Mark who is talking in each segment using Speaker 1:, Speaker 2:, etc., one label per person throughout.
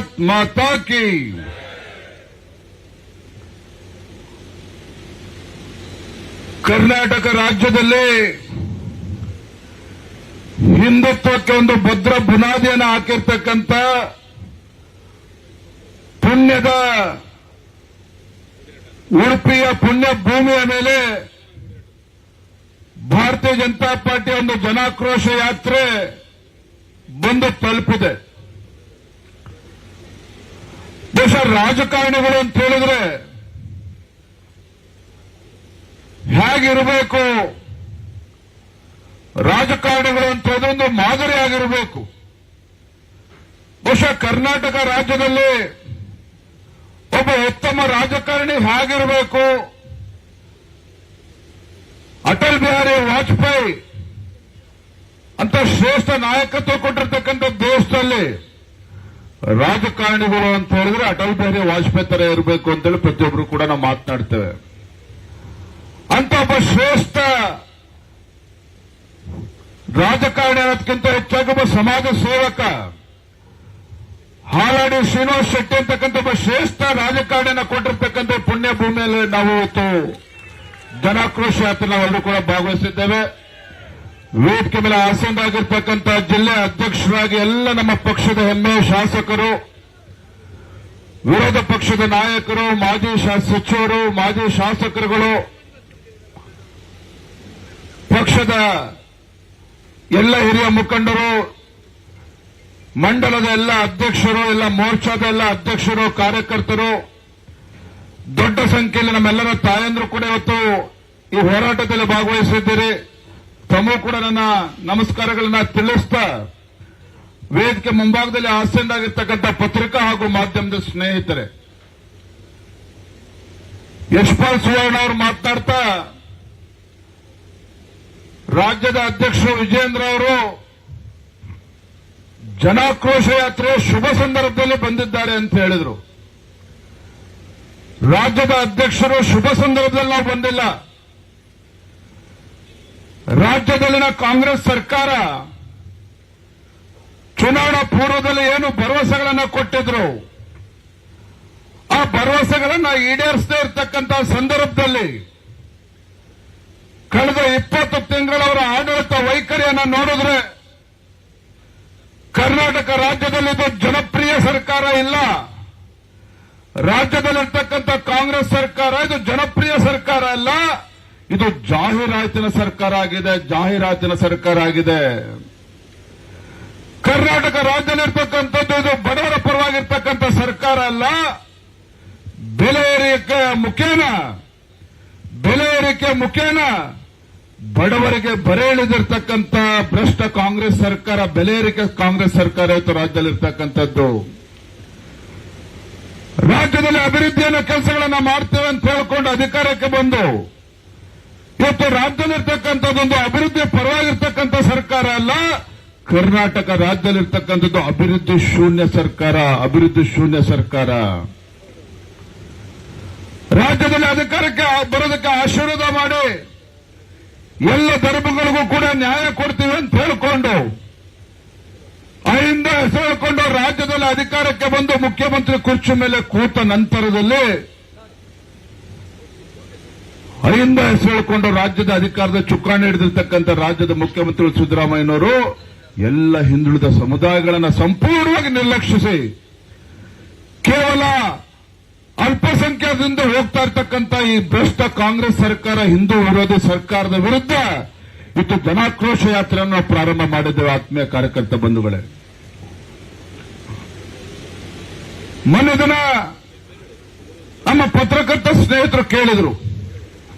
Speaker 1: ಭಾರತ್ ಮಾತಾ ಕಿ. ಕರ್ನಾಟಕ ರಾಜ್ಯದಲ್ಲಿ ಹಿಂದುತ್ವಕ್ಕೆ ಒಂದು ಭದ್ರ ಬುನಾದಿಯನ್ನು ಹಾಕಿರ್ತಕ್ಕಂಥ ಪುಣ್ಯದ ಉಡುಪಿಯ ಪುಣ್ಯ ಭೂಮಿಯ ಮೇಲೆ ಭಾರತೀಯ ಜನತಾ ಪಾರ್ಟಿಯ ಒಂದು ಜನಾಕ್ರೋಶ ಯಾತ್ರೆ ಬಂದು ತಲುಪಿದೆ. ದೇಶ ರಾಜಕಾರಣಿಗಳು ಅಂತ ಹೇಳಿದ್ರೆ ಹೇಗಿರಬೇಕು, ರಾಜಕಾರಣಿಗಳು ಅಂತ ಅದೊಂದು ಮಾದರಿಯಾಗಿರಬೇಕು. ಬಹುಶಃ ಕರ್ನಾಟಕ ರಾಜ್ಯದಲ್ಲಿ ಒಬ್ಬ ಉತ್ತಮ ರಾಜಕಾರಣಿ ಹೇಗಿರಬೇಕು, ಅಟಲ್ ಬಿಹಾರಿ ವಾಜಪೇಯಿ ಅಂತ ಶ್ರೇಷ್ಠ ನಾಯಕತ್ವ ಕೊಟ್ಟಿರ್ತಕ್ಕಂಥ ದೇಶದಲ್ಲಿ ರಾಜಕಾರಣಿಗಳು ಅಂತ ಹೇಳಿದ್ರೆ ಅಟಲ್ ಬಿಹಾರಿ ವಾಜಪೇಯಿ ತರ ಇರಬೇಕು ಅಂತೇಳಿ ಪ್ರತಿಯೊಬ್ಬರು ಕೂಡ ನಾವು ಮಾತನಾಡ್ತೇವೆ. ಅಂತ ಒಬ್ಬ ಶ್ರೇಷ್ಠ ರಾಜಕಾರಣಿ ಅನ್ನೋದಕ್ಕಿಂತ ಹೆಚ್ಚಾಗಿ ಒಬ್ಬ ಸಮಾಜ ಸೇವಕ ಹಾಲಾಡಿ ಶ್ರೀನಿವಾಸ್ ಶೆಟ್ಟಿ ಅಂತಕ್ಕಂಥ ಒಬ್ಬ ಶ್ರೇಷ್ಠ ರಾಜಕಾರಣಿಯನ್ನು ಕೊಟ್ಟಿರ್ತಕ್ಕಂಥ ಪುಣ್ಯ ಭೂಮಿಯಲ್ಲಿ ನಾವು ಇವತ್ತು ಜನಾಕ್ರೋಶ ಯಾತ್ರೆ ನಾವೆಲ್ಲರೂ ಕೂಡ ಭಾಗವಹಿಸಿದ್ದೇವೆ. ವೇದಿಕೆ ಮೇಲೆ ಆಸೀನರಾಗಿರ್ತಕ್ಕಂಥ ಜಿಲ್ಲೆ ಅಧ್ಯಕ್ಷರಾಗಿ ಎಲ್ಲ ನಮ್ಮ ಪಕ್ಷದ ಹೆಮ್ಮೆಯ ಶಾಸಕರು, ವಿರೋಧ ಪಕ್ಷದ ನಾಯಕರು, ಮಾಜಿ ಸಚಿವರು, ಮಾಜಿ ಶಾಸಕರುಗಳು, ಪಕ್ಷದ ಎಲ್ಲ ಹಿರಿಯ ಮುಖಂಡರು, ಮಂಡಲದ ಎಲ್ಲ ಅಧ್ಯಕ್ಷರು, ಎಲ್ಲ ಮೋರ್ಚಾದ ಎಲ್ಲ ಅಧ್ಯಕ್ಷರು, ಕಾರ್ಯಕರ್ತರು, ದೊಡ್ಡ ಸಂಖ್ಯೆಯಲ್ಲಿ ನಮ್ಮೆಲ್ಲರ ತಾಯಂದ್ರು ಕೂಡ ಇವತ್ತು ಈ ಹೋರಾಟದಲ್ಲಿ ಭಾಗವಹಿಸಿದ್ದೀರಿ. ತಮಗೂ ಕೂಡ ನನ್ನ ನಮಸ್ಕಾರಗಳನ್ನ ತಿಳಿಸ್ತಾ ವೇದಿಕೆ ಮುಂಭಾಗದಲ್ಲಿ ಆಸೀನರಾಗಿರ್ತಕ್ಕಂಥ ಪತ್ರಿಕಾ ಹಾಗೂ ಮಾಧ್ಯಮದ ಸ್ನೇಹಿತರೆ, ಯಶ್ಪಾಲ್ ಸುವರ್ಣ ಅವರು ಮಾತನಾಡ್ತಾ ರಾಜ್ಯದ ಅಧ್ಯಕ್ಷರು ವಿಜೇಂದ್ರ ಅವರು ಜನಾಕ್ರೋಶ ಯಾತ್ರೆ ಶುಭ ಸಂದರ್ಭದಲ್ಲಿ ಬಂದಿದ್ದಾರೆ ಅಂತ ಹೇಳಿದರು. ರಾಜ್ಯದ ಅಧ್ಯಕ್ಷರು ಶುಭ ಸಂದರ್ಭದಲ್ಲಿ ನಾವು ಬಂದಿಲ್ಲ. ರಾಜ್ಯದಲ್ಲಿನ ಕಾಂಗ್ರೆಸ್ ಸರ್ಕಾರ ಚುನಾವಣಾ ಪೂರ್ವದಲ್ಲಿ ಏನು ಭರವಸೆಗಳನ್ನು ಕೊಟ್ಟಿದ್ರು, ಆ ಭರವಸೆಗಳನ್ನು ಈಡೇರಿಸದೇ ಇರತಕ್ಕಂಥ ಸಂದರ್ಭದಲ್ಲಿ ಕಳೆದ 20 ತಿಂಗಳವರ ಆಡಳಿತ ವೈಖರಿಯನ್ನು ನೋಡಿದ್ರೆ ಕರ್ನಾಟಕ ರಾಜ್ಯದಲ್ಲಿ ಇದು ಜನಪ್ರಿಯ ಸರ್ಕಾರ ಇಲ್ಲ. ರಾಜ್ಯದಲ್ಲಿರ್ತಕ್ಕಂಥ ಕಾಂಗ್ರೆಸ್ ಸರ್ಕಾರ ಇದು ಜನಪ್ರಿಯ ಸರ್ಕಾರ ಅಲ್ಲ, ಇದು ಜಾಹೀರಾತಿನ ಸರ್ಕಾರ ಆಗಿದೆ, ಜಾಹೀರಾತಿನ ಸರ್ಕಾರ ಆಗಿದೆ. ಕರ್ನಾಟಕ ರಾಜ್ಯದಲ್ಲಿರ್ತಕ್ಕಂಥದ್ದು ಇದು ಬಡವರ ಪರವಾಗಿರ್ತಕ್ಕಂಥ ಸರ್ಕಾರ ಅಲ್ಲ, ಬೆಲೆ ಏರಿಕೆ ಮುಖೇನ ಬಡವರಿಗೆ ಬರೆ ಇಳಿದಿರ್ತಕ್ಕಂಥ ಭ್ರಷ್ಟ ಕಾಂಗ್ರೆಸ್ ಸರ್ಕಾರ, ಬೆಲೆ ಏರಿಕೆ ಕಾಂಗ್ರೆಸ್ ಸರ್ಕಾರ ಇವತ್ತು ರಾಜ್ಯದಲ್ಲಿರ್ತಕ್ಕಂಥದ್ದು. ರಾಜ್ಯದಲ್ಲಿ ಅಭಿವೃದ್ಧಿಯನ್ನು ಕೆಲಸಗಳನ್ನ ಮಾಡ್ತೇವೆ ಅಂತ ಹೇಳಿಕೊಂಡು ಅಧಿಕಾರಕ್ಕೆ ಬಂದು ಇವತ್ತು ರಾಜ್ಯದಲ್ಲಿರ್ತಕ್ಕಂಥದ್ದೊಂದು ಅಭಿವೃದ್ಧಿ ಪರವಾಗಿರ್ತಕ್ಕಂಥ ಸರ್ಕಾರ ಅಲ್ಲ, ಕರ್ನಾಟಕ ರಾಜ್ಯದಲ್ಲಿರ್ತಕ್ಕಂಥದ್ದು ಅಭಿವೃದ್ಧಿ ಶೂನ್ಯ ಸರ್ಕಾರ. ರಾಜ್ಯದಲ್ಲಿ ಅಧಿಕಾರಕ್ಕೆ ಬರೋದಕ್ಕೆ ಆಶೀರ್ವಾದ ಮಾಡಿ ಎಲ್ಲ ಧರ್ಮಗಳಿಗೂ ಕೂಡ ನ್ಯಾಯ ಕೊಡ್ತೀವಿ ಅಂತ ಹೇಳಿಕೊಂಡು ಅಹಿಂದ ಹೆಸರು ಹೇಳಿಕೊಂಡು ರಾಜ್ಯದಲ್ಲಿ ಅಧಿಕಾರಕ್ಕೆ ಬಂದು ಮುಖ್ಯಮಂತ್ರಿ ಕುರ್ಚಿ ಮೇಲೆ ಕೂತ ನಂತರದಲ್ಲಿ ಅಹಿಂದ ಹೆಸರು ಹೇಳಿಕೊಂಡು ರಾಜ್ಯದ ಅಧಿಕಾರದ ಚುಕ್ಕಾಣಿ ಹಿಡಿದಿರ್ತಕ್ಕಂಥ ರಾಜ್ಯದ ಮುಖ್ಯಮಂತ್ರಿ ಸಿದ್ದರಾಮಯ್ಯನವರು ಎಲ್ಲ ಹಿಂದುಳಿದ ಸಮುದಾಯಗಳನ್ನು ಸಂಪೂರ್ಣವಾಗಿ ನಿರ್ಲಕ್ಷಿಸಿ ಕೇವಲ ಅಲ್ಪಸಂಖ್ಯಾತರಿಂದ ಹೋಗ್ತಾ ಇರ್ತಕ್ಕಂಥ ಈ ಭ್ರಷ್ಟ ಕಾಂಗ್ರೆಸ್ ಸರ್ಕಾರ, ಹಿಂದೂ ವಿರೋಧಿ ಸರ್ಕಾರದ ವಿರುದ್ಧ ಇವತ್ತು ಜನಾಕ್ರೋಶ ಯಾತ್ರೆಯನ್ನು ಪ್ರಾರಂಭ ಮಾಡಿದ್ದೇವೆ. ಆತ್ಮೀಯ ಕಾರ್ಯಕರ್ತ ಬಂಧುಗಳೇ, ಮೊನ್ನೆ ದಿನ ನಮ್ಮ ಪತ್ರಕರ್ತ ಸ್ನೇಹಿತರು ಕೇಳಿದ್ರು,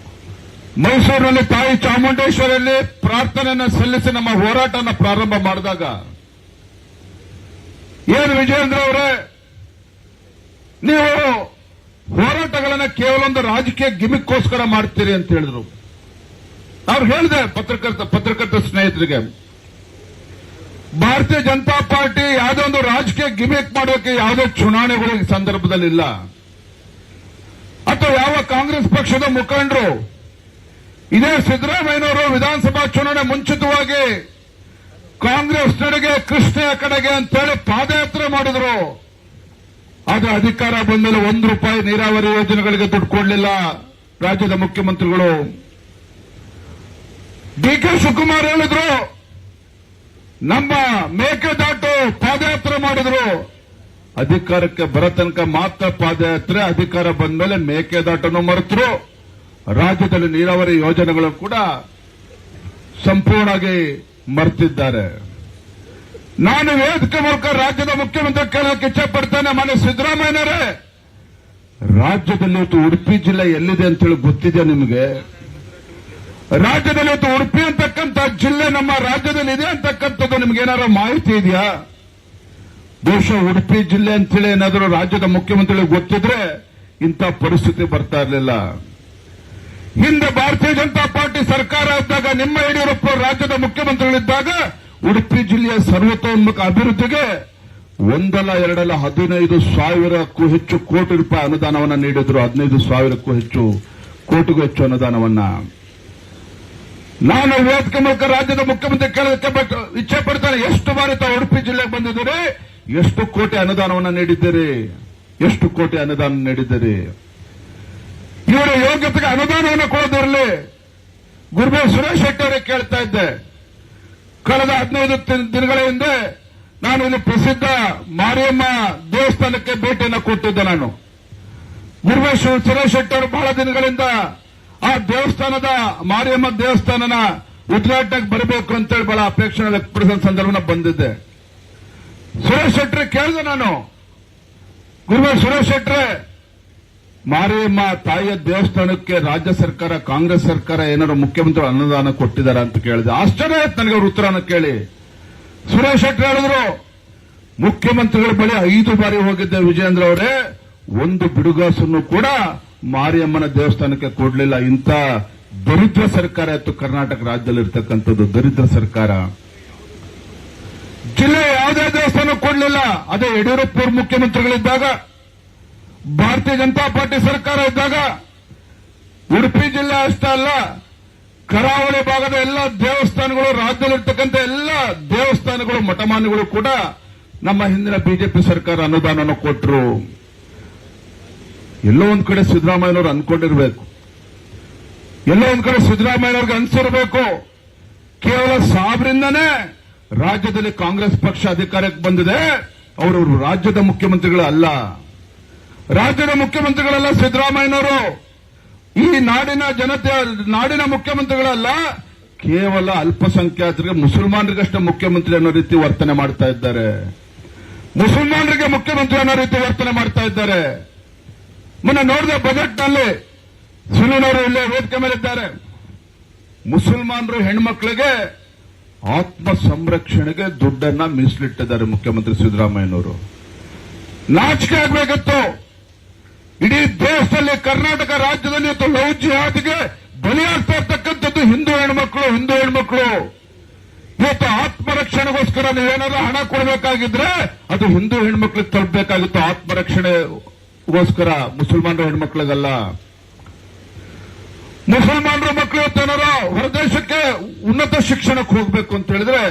Speaker 1: ಮೈಸೂರಿನಲ್ಲಿ ತಾಯಿ ಚಾಮುಂಡೇಶ್ವರಿಯಲ್ಲಿ ಪ್ರಾರ್ಥನೆಯನ್ನು ಸಲ್ಲಿಸಿ ನಮ್ಮ ಹೋರಾಟವನ್ನು ಪ್ರಾರಂಭ ಮಾಡಿದಾಗ ಏನು ವಿಜೇಂದ್ರ ಅವರೇ, ನೀವು ಹೋರಾಟಗಳನ್ನು ಕೇವಲ ಒಂದು ರಾಜಕೀಯ ಗಿಮಿಕ್ಕೋಸ್ಕರ ಮಾಡ್ತೀರಿ ಅಂತ ಹೇಳಿದ್ರು. ಅವ್ರು ಹೇಳಿದೆ ಪತ್ರಕರ್ತ ಸ್ನೇಹಿತರಿಗೆ, ಭಾರತೀಯ ಜನತಾ ಪಾರ್ಟಿ ಯಾವುದೋ ಒಂದು ರಾಜಕೀಯ ಗಿಮಿಕ್ ಮಾಡೋಕೆ ಯಾವುದೇ ಚುನಾವಣೆಗಳು ಈ ಸಂದರ್ಭದಲ್ಲಿ ಇಲ್ಲ, ಅಥವಾ ಯಾವ ಕಾಂಗ್ರೆಸ್ ಪಕ್ಷದ ಮುಖಂಡರು ಇದೇ ಸಿದ್ದರಾಮಯ್ಯನವರು ವಿಧಾನಸಭಾ ಚುನಾವಣೆ ಮುಂಚಿತವಾಗಿ ಕಾಂಗ್ರೆಸ್ ನಡೆಗೆ ಕೃಷ್ಣೆಯ ಕಡೆಗೆ ಅಂತೇಳಿ ಪಾದಯಾತ್ರೆ ಮಾಡಿದ್ರು. ಆದ್ರೆ ಅಧಿಕಾರ ಬಂದ ಮೇಲೆ ₹1 ನೀರಾವರಿ ಯೋಜನೆಗಳಿಗೆ ದುಡ್ಡು ಕೊಡಲಿಲ್ಲ ರಾಜ್ಯದ ಮುಖ್ಯಮಂತ್ರಿಗಳು. ಡಿ.ಕೆ. ಶಿವಕುಮಾರ್ ಹೇಳಿದ್ರು ನಮ್ಮ ಮೇಕೆದಾಟು ಪಾದಯಾತ್ರೆ ಮಾಡಿದ್ರು. ಅಧಿಕಾರಕ್ಕೆ ಬರೋ ತನಕ ಮಾತ್ರ ಪಾದಯಾತ್ರೆ, ಅಧಿಕಾರ ಬಂದ ಮೇಲೆ ಮೇಕೆದಾಟನ್ನು ಮರೆತರು. ರಾಜ್ಯದಲ್ಲಿ ನೀರಾವರಿ ಯೋಜನೆಗಳು ಕೂಡ ಸಂಪೂರ್ಣವಾಗಿ ಮರೆತಿದ್ದಾರೆ. ನಾನು ವೇದಿಕೆ ಮೂಲಕ ರಾಜ್ಯದ ಮುಖ್ಯಮಂತ್ರಿ ಕೇಳೋಕೆ ಇಚ್ಛೆ ಪಡ್ತೇನೆ. ಮಾನ್ಯ ಸಿದ್ದರಾಮಯ್ಯನವರೇ, ರಾಜ್ಯದಲ್ಲಿ ಇವತ್ತು ಉಡುಪಿ ಜಿಲ್ಲೆ ಎಲ್ಲಿದೆ ಅಂತೇಳಿ ಗೊತ್ತಿದೆ ನಿಮಗೆ? ರಾಜ್ಯದಲ್ಲಿ ಇವತ್ತು ಉಡುಪಿ ಅಂತಕ್ಕಂಥ ಜಿಲ್ಲೆ ನಮ್ಮ ರಾಜ್ಯದಲ್ಲಿ ಇದೆ ಅಂತಕ್ಕಂಥದ್ದು ನಿಮ್ಗೆ ಏನಾದ್ರು ಮಾಹಿತಿ ಇದೆಯಾ? ಬಹುಶಃ ಉಡುಪಿ ಜಿಲ್ಲೆ ಅಂತೇಳಿ ಏನಾದರೂ ರಾಜ್ಯದ ಮುಖ್ಯಮಂತ್ರಿಗಳಿಗೆ ಗೊತ್ತಿದ್ರೆ ಇಂಥ ಪರಿಸ್ಥಿತಿ ಬರ್ತಾ ಇರಲಿಲ್ಲ. ಹಿಂದೆ ಭಾರತೀಯ ಜನತಾ ಪಾರ್ಟಿ ಸರ್ಕಾರ ಇದ್ದಾಗ, ನಿಮ್ಮ ಯಡಿಯೂರಪ್ಪ ರಾಜ್ಯದ ಮುಖ್ಯಮಂತ್ರಿಗಳಿದ್ದಾಗ ಉಡುಪಿ ಜಿಲ್ಲೆಯ ಸರ್ವತೋನ್ಮುಖ ಅಭಿವೃದ್ಧಿಗೆ ಒಂದಲ್ಲ ಎರಡಲ್ಲ 15,000ಕ್ಕೂ ಹೆಚ್ಚು ಕೋಟಿ ರೂಪಾಯಿ ಅನುದಾನವನ್ನು ನೀಡಿದ್ರು. 15,000ಕ್ಕೂ ಹೆಚ್ಚು ಕೋಟಿಗೂ ಹೆಚ್ಚು ಅನುದಾನವನ್ನ ನಾನು ವೇದಿಕೆ ಮೂಲಕ ರಾಜ್ಯದ ಮುಖ್ಯಮಂತ್ರಿ ಕೇಳೋದಕ್ಕೆ ಇಚ್ಛೆ ಪಡ್ತಾರೆ. ಎಷ್ಟು ಬಾರಿ ತಾವು ಉಡುಪಿ ಜಿಲ್ಲೆಗೆ ಬಂದಿದ್ದೀರಿ? ಎಷ್ಟು ಕೋಟಿ ಅನುದಾನವನ್ನು ನೀಡಿದ್ದೀರಿ? ಎಷ್ಟು ಕೋಟಿ ಅನುದಾನ ನೀಡಿದ್ದೀರಿ? ಇವರ ಯೋಗ್ಯತೆಗೆ ಅನುದಾನವನ್ನು ಕೊಡೋದಿರಲಿ. ಗುರುಬಾಯಿ ಸುರೇಶ್ ಶೆಟ್ಟಿ ಅವರಿಗೆ ಕೇಳ್ತಾ ಇದ್ದೆ. ಕಳೆದ 15 ದಿನಗಳ ಹಿಂದೆ ನಾನು ಇಲ್ಲಿ ಪ್ರಸಿದ್ಧ ಮಾರಿಯಮ್ಮ ದೇವಸ್ಥಾನಕ್ಕೆ ಭೇಟಿಯನ್ನು ಕೊಟ್ಟಿದ್ದೆ. ನಾನು ಗುರುಬಾಯಿ ಸುರೇಶ್ ಶೆಟ್ಟಿ ಅವರು ಬಹಳ ದಿನಗಳಿಂದ ಆ ದೇವಸ್ಥಾನದ ಮಾರಿಯಮ್ಮ ದೇವಸ್ಥಾನನ ಉದ್ಘಾಟನೆಗೆ ಬರಬೇಕು ಅಂತೇಳಿ ಬಹಳ ಅಪೇಕ್ಷೆ ವ್ಯಕ್ತಪಡಿಸಿದ ಸಂದರ್ಭ ಬಂದಿದ್ದೆ. ಸುರೇಶ್ ಶೆಟ್ಟಿ ಕೇಳಿದೆ ನಾನು, ಗುರುಬಾಯಿ ಸುರೇಶ್ ಶೆಟ್ಟಿ, ಮಾರಿಯಮ್ಮ ತಾಯಿಯ ದೇವಸ್ಥಾನಕ್ಕೆ ರಾಜ್ಯ ಸರ್ಕಾರ, ಕಾಂಗ್ರೆಸ್ ಸರ್ಕಾರ ಏನಾದ್ರು ಮುಖ್ಯಮಂತ್ರಿ ಅನುದಾನ ಕೊಟ್ಟಿದ್ದಾರೆ ಅಂತ ಕೇಳಿದೆ. ಆಶ್ಚರ್ಯ ಆಯ್ತು ನನಗೆ ಅವ್ರ ಉತ್ತರನ ಕೇಳಿ. ಸುರೇಶ್ ಶೆಟ್ಟಿ ಹೇಳಿದ್ರು, ಮುಖ್ಯಮಂತ್ರಿಗಳ ಬಳಿ 5 ಬಾರಿ ಹೋಗಿದ್ದೆ ವಿಜಯೇಂದ್ರ ಅವರೇ, ಒಂದು ಬಿಡುಗಾಸನ್ನು ಕೂಡ ಮಾರಿಯಮ್ಮನ ದೇವಸ್ಥಾನಕ್ಕೆ ಕೊಡಲಿಲ್ಲ. ಇಂಥ ದರಿದ್ರ ಸರ್ಕಾರ ಇತ್ತು ಕರ್ನಾಟಕ ರಾಜ್ಯದಲ್ಲಿ ಇರ್ತಕ್ಕಂಥದ್ದು, ದರಿದ್ರ ಸರ್ಕಾರ. ಜಿಲ್ಲೆ ಯಾವುದೇ ದೇವಸ್ಥಾನ ಕೊಡಲಿಲ್ಲ. ಅದೇ ಯಡಿಯೂರಪ್ಪ ಮುಖ್ಯಮಂತ್ರಿಗಳಿದ್ದಾಗ, ಭಾರತೀಯ ಜನತಾ ಪಾರ್ಟಿ ಸರ್ಕಾರ ಇದ್ದಾಗ ಉಡುಪಿ ಜಿಲ್ಲೆ ಅಷ್ಟೇ ಅಲ್ಲ, ಕರಾವಳಿ ಭಾಗದ ಎಲ್ಲ ದೇವಸ್ಥಾನಗಳು, ರಾಜ್ಯದಲ್ಲಿರ್ತಕ್ಕಂಥ ಎಲ್ಲ ದೇವಸ್ಥಾನಗಳು, ಮಠಮಾನ್ಯಗಳು ಕೂಡ ನಮ್ಮ ಹಿಂದಿನ ಬಿಜೆಪಿ ಸರ್ಕಾರ ಅನುದಾನವನ್ನು ಕೊಟ್ಟರು. ಎಲ್ಲೋ ಒಂದ್ ಕಡೆ ಸಿದ್ದರಾಮಯ್ಯನವರು ಅನ್ಕೊಂಡಿರ್ಬೇಕು, ಎಲ್ಲೋ ಒಂದ್ ಕಡೆ ಸಿದ್ದರಾಮಯ್ಯನವ್ರಿಗೆ ಅನ್ಸಿರ್ಬೇಕು, ಕೇವಲ ಸಾಬ್ರಿಂದನೇ ರಾಜ್ಯದಲ್ಲಿ ಕಾಂಗ್ರೆಸ್ ಪಕ್ಷ ಅಧಿಕಾರಕ್ಕೆ ಬಂದಿದೆ, ಅವರು ರಾಜ್ಯದ ಮುಖ್ಯಮಂತ್ರಿಗಳು ಅಲ್ಲ. ರಾಜ್ಯದ ಮುಖ್ಯಮಂತ್ರಿಗಳಲ್ಲ ಸಿದ್ದರಾಮಯ್ಯನವರು, ಈ ನಾಡಿನ ಜನತೆ, ನಾಡಿನ ಮುಖ್ಯಮಂತ್ರಿಗಳಲ್ಲ, ಕೇವಲ ಅಲ್ಪಸಂಖ್ಯಾತರಿಗೆ, ಮುಸಲ್ಮಾನರಿಗಷ್ಟೇ ಮುಖ್ಯಮಂತ್ರಿ ಅನ್ನೋ ರೀತಿ ವರ್ತನೆ ಮಾಡ್ತಾ ಇದ್ದಾರೆ. ಮುಸಲ್ಮಾನರಿಗೆ ಮುಖ್ಯಮಂತ್ರಿ ಅನ್ನೋ ರೀತಿ ವರ್ತನೆ ಮಾಡ್ತಾ ಇದ್ದಾರೆ. ಮೊನ್ನೆ ನೋಡಿದ ಬಜೆಟ್ನಲ್ಲಿ ಸುನೀಲ್ ಇಲ್ಲೇ ವೇದಿಕೆ ಮೇಲಿದ್ದಾರೆ. ಮುಸಲ್ಮಾನರು ಹೆಣ್ಮಕ್ಳಿಗೆ ಆತ್ಮ ಸಂರಕ್ಷಣೆಗೆ ದುಡ್ಡನ್ನ ಮೀಸಲಿಟ್ಟಿದ್ದಾರೆ ಮುಖ್ಯಮಂತ್ರಿ ಸಿದ್ದರಾಮಯ್ಯನವರು. ನಾಚಿಕೆ ಆಗಬೇಕಿತ್ತು. ಇಡೀ ದೇಶದಲ್ಲಿ, ಕರ್ನಾಟಕ ರಾಜ್ಯದಲ್ಲಿ ಇವತ್ತು ಲವ್ ಜಿಹಾದ್ಗೆ ಬಲಿಯಾಗ್ತಾ ಇರ್ತಕ್ಕಂಥದ್ದು ಹಿಂದೂ ಹೆಣ್ಮಕ್ಳು. ಇವತ್ತು ಆತ್ಮರಕ್ಷಣೆಗೋಸ್ಕರ ನೀವೇನಾದ್ರೂ ಹಣ ಕೊಡಬೇಕಾಗಿದ್ರೆ ಅದು ಹಿಂದೂ ಹೆಣ್ಮಕ್ಳಿಗೆ ತಲುಪಬೇಕಾಗಿತ್ತು. ಆತ್ಮರಕ್ಷಣೆಗೋಸ್ಕರ ಮುಸಲ್ಮಾನರ ಹೆಣ್ಮಕ್ಳಿಗಲ್ಲ. ಮುಸಲ್ಮಾನರ ಮಕ್ಕಳು ಇವತ್ತೇನಾರ ಹೊರದೇಶಕ್ಕೆ ಉನ್ನತ ಶಿಕ್ಷಣಕ್ಕೆ ಹೋಗಬೇಕು ಅಂತ ಹೇಳಿದ್ರೆ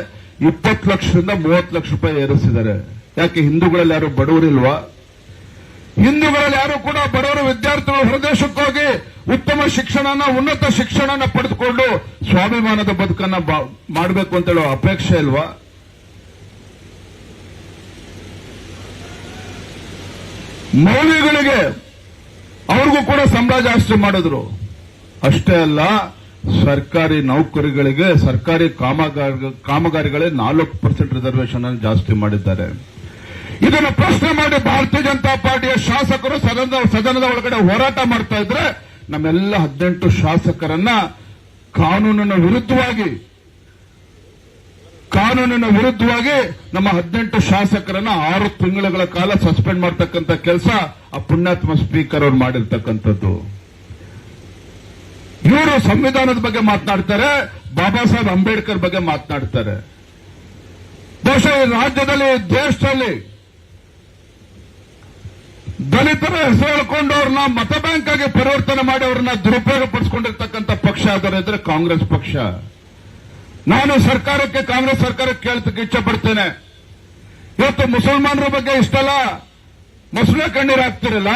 Speaker 1: 20 ಲಕ್ಷದಿಂದ 30 ಲಕ್ಷ ರೂಪಾಯಿ ಏರಿಸಿದ್ದಾರೆ. ಯಾಕೆ? ಹಿಂದೂಗಳಲ್ಲಿ ಯಾರು ಬಡವರಿಲ್ವಾ? ಹಿಂದೂಗಳಲ್ಲಿ ಯಾರು ಕೂಡ ಬಡವರು ವಿದ್ಯಾರ್ಥಿಗಳು ಹೊರದೇಶಕ್ಕೆ ಹೋಗಿ ಉತ್ತಮ ಶಿಕ್ಷಣನ, ಉನ್ನತ ಶಿಕ್ಷಣನ ಪಡೆದುಕೊಂಡು ಸ್ವಾಭಿಮಾನದ ಬದುಕನ್ನ ಮಾಡಬೇಕು ಅಂತ ಹೇಳೋ ಅಪೇಕ್ಷೆ ಇಲ್ವಾ? ಮೌಲ್ಯಗಳಿಗೆ ಅವ್ರಿಗೂ ಕೂಡ ಸಂಬಳ ಜಾಸ್ತಿ ಮಾಡಿದ್ರು. ಅಷ್ಟೇ ಅಲ್ಲ, ಸರ್ಕಾರಿ ನೌಕರಿಗಳಿಗೆ, ಸರ್ಕಾರಿ ಕಾಮಗಾರಿಗಳೇ 4% ರಿಸರ್ವೇಶನ್ ಅನ್ನು ಜಾಸ್ತಿ ಮಾಡಿದ್ದಾರೆ. ಇದನ್ನು ಪ್ರಶ್ನೆ ಮಾಡಿ ಭಾರತೀಯ ಜನತಾ ಪಾರ್ಟಿಯ ಶಾಸಕರು ಸದನದ ಒಳಗಡೆ ಹೋರಾಟ ಮಾಡ್ತಾ ಇದ್ರೆ, ನಮ್ಮೆಲ್ಲ 18 ಶಾಸಕರನ್ನ ಕಾನೂನಿನ ವಿರುದ್ಧವಾಗಿ ನಮ್ಮ 18 ಶಾಸಕರನ್ನ 6 ತಿಂಗಳ ಕಾಲ ಸಸ್ಪೆಂಡ್ ಮಾಡತಕ್ಕಂಥ ಕೆಲಸ ಆ ಪುಣ್ಯಾತ್ಮ ಸ್ಪೀಕರ್ ಅವರು ಮಾಡಿರ್ತಕ್ಕಂಥದ್ದು. ಇವರು ಸಂವಿಧಾನದ ಬಗ್ಗೆ ಮಾತನಾಡ್ತಾರೆ, ಬಾಬಾ ಸಾಹೇಬ್ ಅಂಬೇಡ್ಕರ್ ಬಗ್ಗೆ ಮಾತನಾಡ್ತಾರೆ. ಬಹುಶಃ ಈ ರಾಜ್ಯದಲ್ಲಿ, ದೇಶದಲ್ಲಿ ದಲಿತರ ಹೆಸರು ಹೇಳ್ಕೊಂಡು ಅವ್ರನ್ನ ಮತ ಬ್ಯಾಂಕ್ ಆಗಿ ಪರಿವರ್ತನೆ ಮಾಡಿ ಅವ್ರನ್ನ ದುರುಪಯೋಗ ಪಡಿಸಿಕೊಂಡಿರ್ತಕ್ಕಂಥ ಪಕ್ಷ ಯಾವ್ದಾರು ಇದ್ರೆ ಕಾಂಗ್ರೆಸ್ ಪಕ್ಷ. ನಾನು ಸರ್ಕಾರಕ್ಕೆ, ಕಾಂಗ್ರೆಸ್ ಸರ್ಕಾರಕ್ಕೆ ಕೇಳಕ್ಕೆ ಇಚ್ಛೆ ಪಡ್ತೇನೆ. ಇವತ್ತು ಮುಸಲ್ಮಾನರ ಬಗ್ಗೆ ಇಷ್ಟೆಲ್ಲ ಮೊಸಳೆ ಕಣ್ಣೀರು ಹಾಕ್ತಿರಲ್ಲ.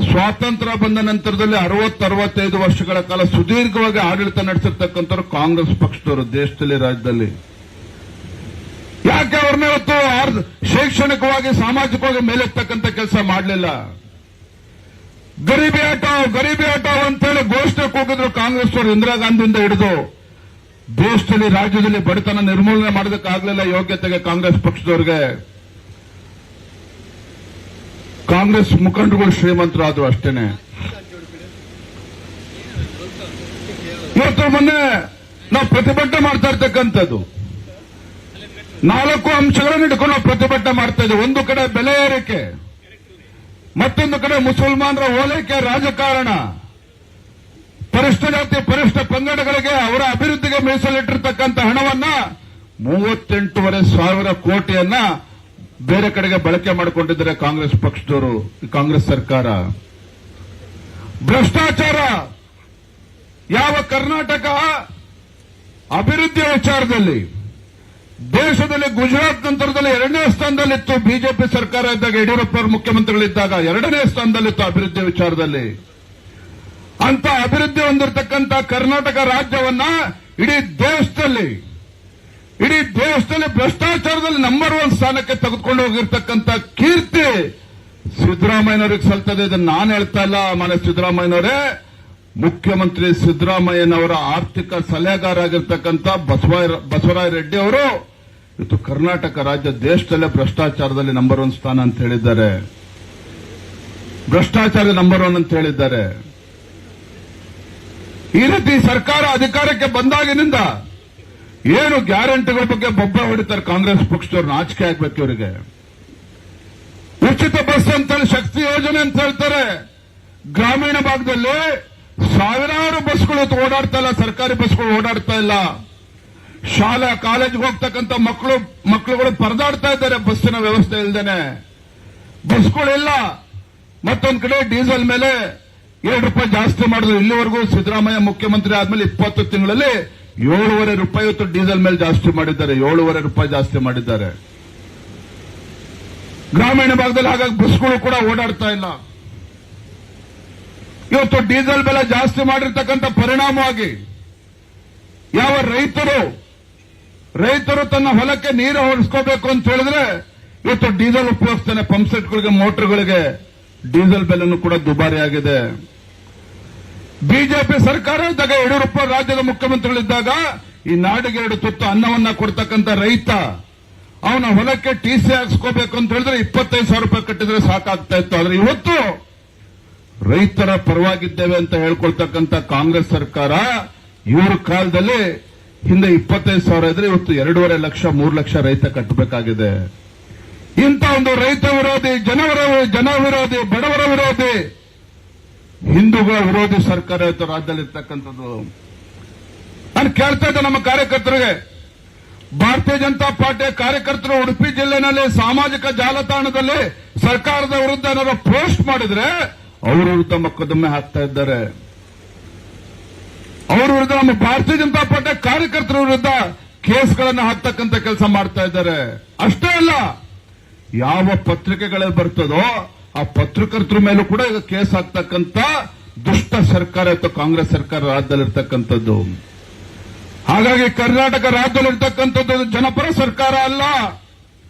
Speaker 1: ಸ್ವಾತಂತ್ರ್ಯ ಬಂದ ನಂತರದಲ್ಲಿ 60-65 ವರ್ಷಗಳ ಕಾಲ ಸುದೀರ್ಘವಾಗಿ ಆಡಳಿತ ನಡೆಸಿರ್ತಕ್ಕಂಥವ್ರು ಕಾಂಗ್ರೆಸ್ ಪಕ್ಷದವರು ದೇಶದಲ್ಲಿ, ರಾಜ್ಯದಲ್ಲಿ. ಯಾಕೆ ಅವ್ರನ್ನ ಇವತ್ತು ಶೈಕ್ಷಣಿಕವಾಗಿ ಸಾಮಾಜಿಕವಾಗಿ ಮೇಲೆತ್ತಕ್ಕಂಥ ಕೆಲಸ ಮಾಡಲಿಲ್ಲ? ಗರೀಬಿ ಹಟಾವ್ ಅಂತೇಳಿ ಘೋಷಣೆ ಕೂಗಿದ್ರು ಕಾಂಗ್ರೆಸ್ ಅವರು, ಇಂದಿರಾ ಗಾಂಧಿಯಿಂದ ಹಿಡಿದು ದೇಶದಲ್ಲಿ, ರಾಜ್ಯದಲ್ಲಿ ಬಡತನ ನಿರ್ಮೂಲನೆ ಮಾಡೋದಕ್ಕಾಗಲಿಲ್ಲ ಯೋಗ್ಯತೆಗೆ ಕಾಂಗ್ರೆಸ್ ಪಕ್ಷದವ್ರಿಗೆ. ಕಾಂಗ್ರೆಸ್ ಮುಖಂಡರುಗಳು ಶ್ರೀಮಂತರಾದ್ರು ಅಷ್ಟೇನೆ. ಇವತ್ತು ಮೊನ್ನೆ ನಾವು ಪ್ರತಿಭಟನೆ ಮಾಡ್ತಾ ಇರ್ತಕ್ಕಂಥದ್ದು 4 ಅಂಶಗಳನ್ನು ಇಟ್ಕೊಂಡು ನಾವು ಪ್ರತಿಭಟನೆ ಮಾಡ್ತಾ ಇದ್ದೀವಿ. ಒಂದು ಕಡೆ ಬೆಲೆ ಏರಿಕೆ, ಮತ್ತೊಂದು ಕಡೆ ಮುಸಲ್ಮಾನರ ಓಲೈಕೆ ರಾಜಕಾರಣ, ಪರಿಷ್ಠ ಜಾತಿ ಪರಿಷ್ಠ ಪಂಗಡಗಳಿಗೆ ಅವರ ಅಭಿವೃದ್ಧಿಗೆ ಮೀಸಲಿಟ್ಟಿರ್ತಕ್ಕಂಥ ಹಣವನ್ನ 38,500 ಕೋಟಿಯನ್ನ ಬೇರೆ ಕಡೆಗೆ ಬಳಕೆ ಮಾಡಿಕೊಂಡಿದ್ದಾರೆ ಕಾಂಗ್ರೆಸ್ ಪಕ್ಷದವರು, ಕಾಂಗ್ರೆಸ್ ಸರ್ಕಾರ. ಭ್ರಷ್ಟಾಚಾರ, ಯಾವ ಕರ್ನಾಟಕ ಅಭಿವೃದ್ಧಿಯ ವಿಚಾರದಲ್ಲಿ ದೇಶದಲ್ಲಿ ಗುಜರಾತ್ ನಂತರದಲ್ಲಿ 2ನೇ ಸ್ಥಾನದಲ್ಲಿತ್ತು, ಬಿಜೆಪಿ ಸರ್ಕಾರ ಇದ್ದಾಗ, ಯಡಿಯೂರಪ್ಪ ಅವರು ಮುಖ್ಯಮಂತ್ರಿಗಳಿದ್ದಾಗ 2ನೇ ಸ್ಥಾನದಲ್ಲಿತ್ತು ಅಭಿವೃದ್ಧಿ ವಿಚಾರದಲ್ಲಿ. ಅಂತ ಅಭಿವೃದ್ಧಿ ಹೊಂದಿರತಕ್ಕಂಥ ಕರ್ನಾಟಕ ರಾಜ್ಯವನ್ನ ಇಡೀ ದೇಶದಲ್ಲಿ ಭ್ರಷ್ಟಾಚಾರದಲ್ಲಿ ನಂಬರ್ 1 ಸ್ಥಾನಕ್ಕೆ ತೆಗೆದುಕೊಂಡು ಹೋಗಿರ್ತಕ್ಕಂಥ ಕೀರ್ತಿ ಸಿದ್ದರಾಮಯ್ಯನವರಿಗೆ ಸಲ್ತದೆ. ಇದನ್ನು ನಾನು ಹೇಳ್ತಾ ಇಲ್ಲ, ಮಾನ್ಯ ಸಿದ್ದರಾಮಯ್ಯನವರೇ, ಮುಖ್ಯಮಂತ್ರಿ ಸಿದ್ದರಾಮಯ್ಯನವರ ಆರ್ಥಿಕ ಸಲಹೆಗಾರ ಆಗಿರ್ತಕ್ಕಂಥ ಬಸವರಾಯ ರೆಡ್ಡಿ ಅವರು ಇವತ್ತು ಕರ್ನಾಟಕ ರಾಜ್ಯ ದೇಶದಲ್ಲೇ ಭ್ರಷ್ಟಾಚಾರದಲ್ಲಿ ನಂಬರ್ 1 ಸ್ಥಾನ ಅಂತ ಹೇಳಿದ್ದಾರೆ. ಭ್ರಷ್ಟಾಚಾರ ನಂಬರ್ 1 ಅಂತ ಹೇಳಿದ್ದಾರೆ. ಈ ರೀತಿ ಸರ್ಕಾರ ಅಧಿಕಾರಕ್ಕೆ ಬಂದಾಗಿನಿಂದ ಏನು ಗ್ಯಾರಂಟಿಗಳ ಬಗ್ಗೆ ಬೊಬ್ಬೆ ಹೊಡಿತಾರೆ ಕಾಂಗ್ರೆಸ್ ಪಕ್ಷದವ್ರು, ನಾಚಿಕೆ ಆಗ್ಬೇಕು ಇವರಿಗೆ. ಉಚಿತ ಬಸ್ ಅಂತೇಳಿ ಶಕ್ತಿ ಯೋಜನೆ ಅಂತ ಹೇಳ್ತಾರೆ. ಗ್ರಾಮೀಣ ಭಾಗದಲ್ಲಿ ಸಾವಿರಾರು ಬಸ್ಗಳು ಓಡಾಡ್ತಾ ಇಲ್ಲ, ಸರ್ಕಾರಿ ಬಸ್ಗಳು ಓಡಾಡ್ತಾ ಇಲ್ಲ. ಶಾಲಾ ಕಾಲೇಜ್ಗೆ ಹೋಗ್ತಕ್ಕಂಥ ಮಕ್ಕಳುಗಳು ಪರದಾಡ್ತಾ ಇದ್ದಾರೆ ಬಸ್ಸಿನ ವ್ಯವಸ್ಥೆ ಇಲ್ದೇನೆ. ಬಸ್ಗಳಿಲ್ಲ. ಮತ್ತೊಂದು ಕಡೆ ಡೀಸೆಲ್ ಮೇಲೆ 2 ರೂಪಾಯಿ ಜಾಸ್ತಿ ಮಾಡಿದ್ರು. ಇಲ್ಲಿವರೆಗೂ ಸಿದ್ದರಾಮಯ್ಯ ಮುಖ್ಯಮಂತ್ರಿ ಆದ್ಮೇಲೆ 20 ತಿಂಗಳಲ್ಲಿ 7.5 ರೂಪಾಯಿ ಇವತ್ತು ಡೀಸೆಲ್ ಮೇಲೆ ಜಾಸ್ತಿ ಮಾಡಿದ್ದಾರೆ. 7.5 ರೂಪಾಯಿ ಜಾಸ್ತಿ ಮಾಡಿದ್ದಾರೆ. ಗ್ರಾಮೀಣ ಭಾಗದಲ್ಲಿ ಹಾಗಾಗಿ ಬಸ್ಗಳು ಕೂಡ ಓಡಾಡ್ತಾ ಇಲ್ಲ. ಇವತ್ತು ಡೀಸೆಲ್ ಬೆಲೆ ಜಾಸ್ತಿ ಮಾಡಿರ್ತಕ್ಕಂಥ ಪರಿಣಾಮವಾಗಿ ಯಾವ ರೈತರು ತನ್ನ ಹೊಲಕ್ಕೆ ನೀರು ಹೊರಿಸ್ಕೋಬೇಕು ಅಂತ ಹೇಳಿದ್ರೆ ಇವತ್ತು ಡೀಸೆಲ್ ಉಪಯೋಗಿಸ್ತಾನೆ. ಪಂಪ್ಸೆಟ್ಗಳಿಗೆ, ಮೋಟರ್ಗಳಿಗೆ ಡೀಸೆಲ್ ಬೆಲೆನೂ ಕೂಡ ದುಬಾರಿ ಆಗಿದೆ. ಬಿಜೆಪಿ ಸರ್ಕಾರ ಇದ್ದಾಗ, ಯಡಿಯೂರಪ್ಪ ರಾಜ್ಯದ ಮುಖ್ಯಮಂತ್ರಿಗಳಿದ್ದಾಗ ಈ ನಾಡಿಗೆ 2 ತುತ್ತು ಅನ್ನವನ್ನ ಕೊಡ್ತಕ್ಕಂಥ ರೈತ ಅವನ ಹೊಲಕ್ಕೆ ಟಿಸಿ ಹಾಕ್ಸ್ಕೋಬೇಕು ಅಂತ ಹೇಳಿದ್ರೆ 25,000 ರೂಪಾಯಿ ಕಟ್ಟಿದ್ರೆ ಸಾಕಾಗ್ತಾ ಇತ್ತು. ಆದ್ರೆ ಇವತ್ತು ರೈತರ ಪರವಾಗಿದ್ದೇವೆ ಅಂತ ಹೇಳ್ಕೊಳ್ತಕ್ಕಂಥ ಕಾಂಗ್ರೆಸ್ ಸರ್ಕಾರ ಇವ್ರ ಕಾಲದಲ್ಲಿ ಹಿಂದೆ 25,000 ಇದ್ರೆ ಇವತ್ತು 2.5 ಲಕ್ಷ 3 ಲಕ್ಷ ರೈತ ಕಟ್ಟಬೇಕಾಗಿದೆ. ಇಂಥ ಒಂದು ರೈತ ವಿರೋಧಿ, ಜನ ವಿರೋಧಿ, ಬಡವರ ವಿರೋಧಿ, ಹಿಂದೂಗಳ ವಿರೋಧಿ ಸರ್ಕಾರ ಇವತ್ತು ರಾಜ್ಯದಲ್ಲಿ ಇರ್ತಕ್ಕಂಥದ್ದು. ನಾನು ಕೇಳ್ತಾ ಇದ್ದೆ ನಮ್ಮ ಕಾರ್ಯಕರ್ತರಿಗೆ, ಭಾರತೀಯ ಜನತಾ ಪಾರ್ಟಿಯ ಕಾರ್ಯಕರ್ತರು ಉಡುಪಿ ಜಿಲ್ಲೆನಲ್ಲಿ ಸಾಮಾಜಿಕ ಜಾಲತಾಣದಲ್ಲಿ ಸರ್ಕಾರದ ವಿರುದ್ಧ ಏನಾದ್ರು ಪೋಸ್ಟ್ ಮಾಡಿದ್ರೆ ಅವರ ವಿರುದ್ಧ ಮೊಕದ್ದಮೆ ಹಾಕ್ತಾ ಇದ್ದಾರೆ. ಅವರ ವಿರುದ್ಧ, ನಮ್ಮ ಭಾರತೀಯ ಜನತಾ ಪಾರ್ಟಿಯ ಕಾರ್ಯಕರ್ತರ ವಿರುದ್ಧ ಕೇಸ್ಗಳನ್ನು ಹಾಕ್ತಕ್ಕಂಥ ಕೆಲಸ ಮಾಡ್ತಾ ಇದ್ದಾರೆ. ಅಷ್ಟೇ ಅಲ್ಲ, ಯಾವ ಪತ್ರಿಕೆಗಳಲ್ಲಿ ಬರ್ತದೋ ಆ ಪತ್ರಕರ್ತರ ಮೇಲೂ ಕೂಡ ಈಗ ಕೇಸ್ ಹಾಕ್ತಕ್ಕಂಥ ದುಷ್ಟ ಸರ್ಕಾರ ಇತ್ತು ಕಾಂಗ್ರೆಸ್ ಸರ್ಕಾರ ರಾಜ್ಯದಲ್ಲಿರ್ತಕ್ಕಂಥದ್ದು. ಹಾಗಾಗಿ ಕರ್ನಾಟಕ ರಾಜ್ಯದಲ್ಲಿರ್ತಕ್ಕಂಥದ್ದು ಜನಪರ ಸರ್ಕಾರ ಅಲ್ಲ.